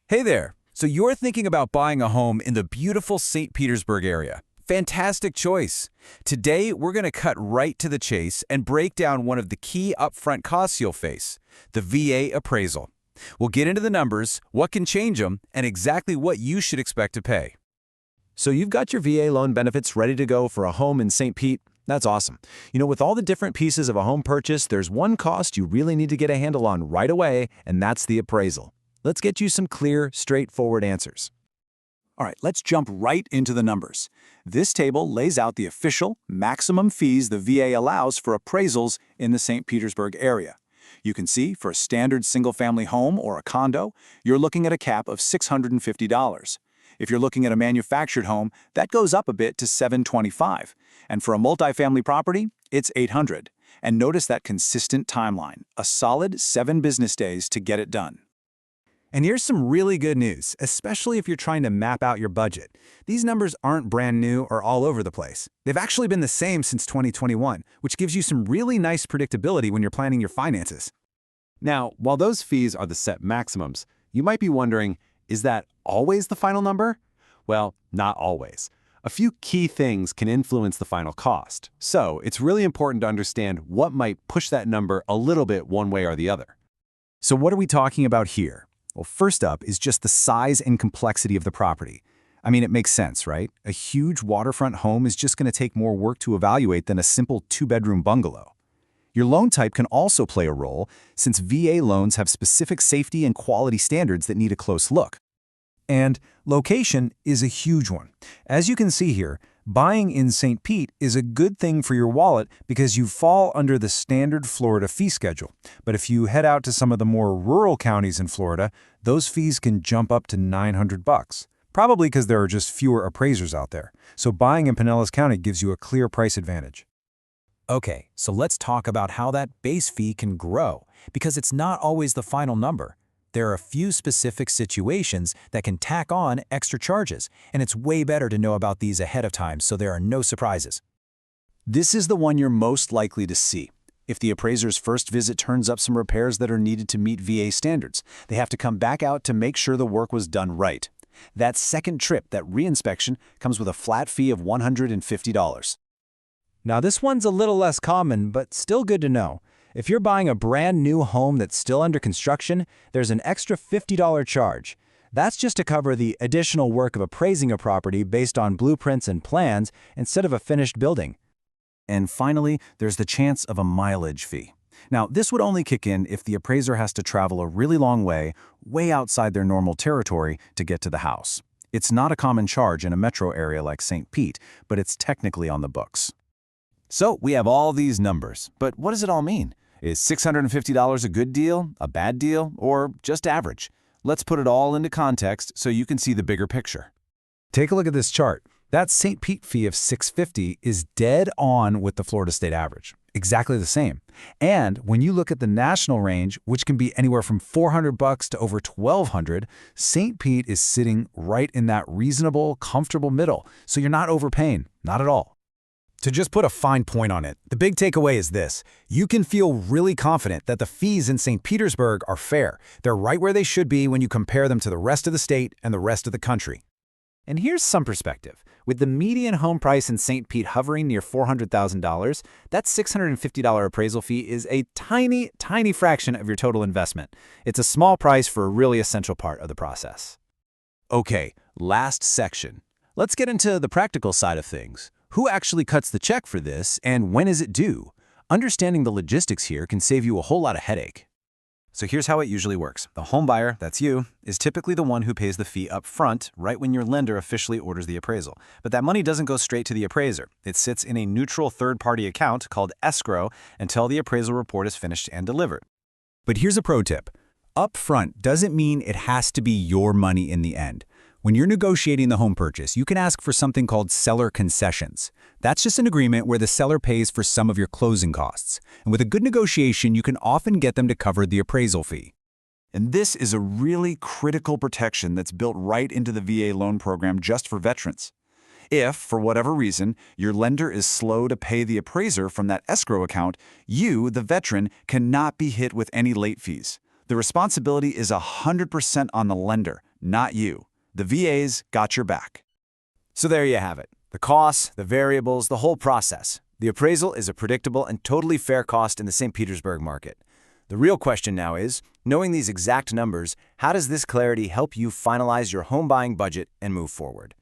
Hey there! So you're thinking about buying a home in the beautiful St. Petersburg area. Fantastic choice! Today, we're going to cut right to the chase and break down one of the key upfront costs you'll face, the VA appraisal. We'll get into the numbers, what can change them, and exactly what you should expect to pay. So you've got your VA loan benefits ready to go for a home in St. Pete? That's awesome. You know, with all the different pieces of a home purchase, there's one cost you really need to get a handle on right away, and that's the appraisal. Let's get you some clear, straightforward answers. All right, let's jump right into the numbers. This table lays out the official maximum fees the VA allows for appraisals in the St. Petersburg area. You can see for a standard single-family home or a condo, you're looking at a cap of $650. If you're looking at a manufactured home, that goes up a bit to $725. And for a multifamily property, it's $800. And notice that consistent timeline, a solid 7 business days to get it done. And here's some really good news, especially if you're trying to map out your budget. These numbers aren't brand new or all over the place. They've actually been the same since 2021, which gives you some really nice predictability when you're planning your finances. Now, while those fees are the set maximums, you might be wondering, is that always the final number? Well, not always. A few key things can influence the final cost, so it's really important to understand what might push that number a little bit one way or the other. So what are we talking about here? Well, first up is just the size and complexity of the property. I mean, it makes sense, right? A huge waterfront home is just going to take more work to evaluate than a simple 2-bedroom bungalow. Your loan type can also play a role, since VA loans have specific safety and quality standards that need a close look. And location is a huge one. As you can see here, buying in St. Pete is a good thing for your wallet because you fall under the standard Florida fee schedule. But if you head out to some of the more rural counties in Florida, those fees can jump up to $900. Probably because there are just fewer appraisers out there. So buying in Pinellas County gives you a clear price advantage. Okay, so let's talk about how that base fee can grow, because it's not always the final number. There are a few specific situations that can tack on extra charges, and it's way better to know about these ahead of time so there are no surprises. This is the one you're most likely to see. If the appraiser's first visit turns up some repairs that are needed to meet VA standards, they have to come back out to make sure the work was done right. That second trip, that reinspection, comes with a flat fee of $150. Now this one's a little less common, but still good to know. If you're buying a brand new home that's still under construction, there's an extra $50 charge. That's just to cover the additional work of appraising a property based on blueprints and plans instead of a finished building. And finally, there's the chance of a mileage fee. Now, this would only kick in if the appraiser has to travel a really long way outside their normal territory to get to the house. It's not a common charge in a metro area like St. Pete, but it's technically on the books. So we have all these numbers, but what does it all mean? Is $650 a good deal, a bad deal, or just average? Let's put it all into context so you can see the bigger picture. Take a look at this chart. That St. Pete fee of $650 is dead on with the Florida state average. Exactly the same. And when you look at the national range, which can be anywhere from $400 to over $1,200, St. Pete is sitting right in that reasonable, comfortable middle. So you're not overpaying, not at all. To just put a fine point on it, the big takeaway is this. You can feel really confident that the fees in St. Petersburg are fair. They're right where they should be when you compare them to the rest of the state and the rest of the country. And here's some perspective. With the median home price in St. Pete hovering near $400,000, that $650 appraisal fee is a tiny, tiny fraction of your total investment. It's a small price for a really essential part of the process. Okay, last section. Let's get into the practical side of things. Who actually cuts the check for this, and when is it due? Understanding the logistics here can save you a whole lot of headache. So here's how it usually works. The home buyer, that's you, is typically the one who pays the fee up front, right when your lender officially orders the appraisal. But that money doesn't go straight to the appraiser. It sits in a neutral third-party account called escrow until the appraisal report is finished and delivered. But here's a pro tip. Up front doesn't mean it has to be your money in the end. When you're negotiating the home purchase, you can ask for something called seller concessions. That's just an agreement where the seller pays for some of your closing costs. And with a good negotiation, you can often get them to cover the appraisal fee. And this is a really critical protection that's built right into the VA loan program just for veterans. If, for whatever reason, your lender is slow to pay the appraiser from that escrow account, you, the veteran, cannot be hit with any late fees. The responsibility is 100% on the lender, not you. The VA's got your back. So there you have it. The costs, the variables, the whole process. The appraisal is a predictable and totally fair cost in the St. Petersburg market. The real question now is, knowing these exact numbers, how does this clarity help you finalize your home buying budget and move forward?